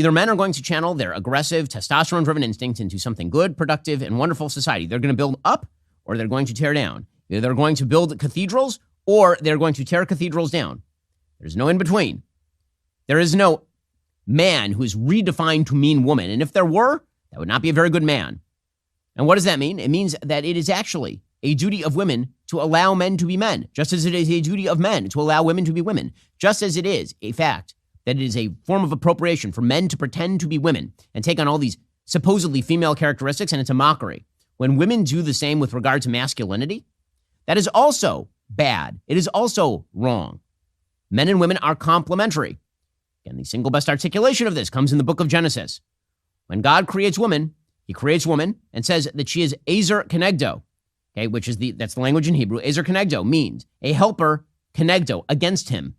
Either men are going to channel their aggressive, testosterone-driven instincts into something good, productive, and wonderful society. They're going to build up or they're going to tear down. Either they're going to build cathedrals or they're going to tear cathedrals down. There's no in between. There is no man who is redefined to mean woman. And if there were, that would not be a very good man. And what does that mean? It means that it is actually a duty of women to allow men to be men, just as it is a duty of men to allow women to be women, just as it is a fact that it is a form of appropriation for men to pretend to be women and take on all these supposedly female characteristics, and it's a mockery. When women do the same with regard to masculinity, that is also bad. It is also wrong. Men and women are complementary. Again, the single best articulation of this comes in the book of Genesis. When God creates woman, he creates woman and says that she is ezer kenegdo, okay, that's the language in Hebrew. Ezer kenegdo means a helper kenegdo, against him.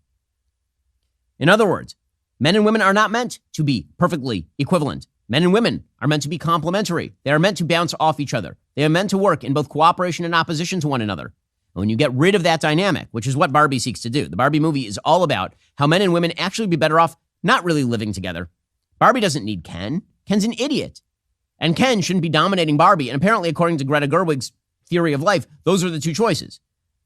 In other words, men and women are not meant to be perfectly equivalent. Men and women are meant to be complementary. They are meant to bounce off each other. They are meant to work in both cooperation and opposition to one another. And when you get rid of that dynamic, which is what Barbie seeks to do, the Barbie movie is all about how men and women actually be better off not really living together. Barbie doesn't need Ken. Ken's an idiot. And Ken shouldn't be dominating Barbie. And apparently, according to Greta Gerwig's theory of life, those are the two choices.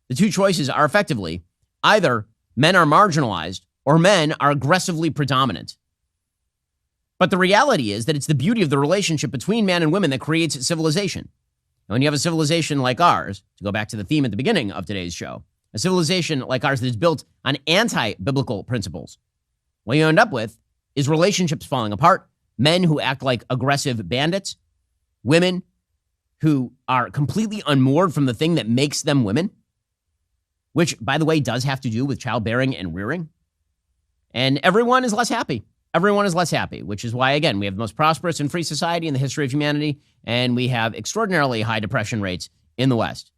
The two choices are effectively either men are marginalized or men are aggressively predominant. But the reality is that it's the beauty of the relationship between man and women that creates civilization. And when you have a civilization like ours, to go back to the theme at the beginning of today's show, a civilization like ours that is built on anti-biblical principles, what you end up with is relationships falling apart, men who act like aggressive bandits, women who are completely unmoored from the thing that makes them women, which, by the way, does have to do with childbearing and rearing. And everyone is less happy. Everyone is less happy, which is why, again, we have the most prosperous and free society in the history of humanity, and we have extraordinarily high depression rates in the West.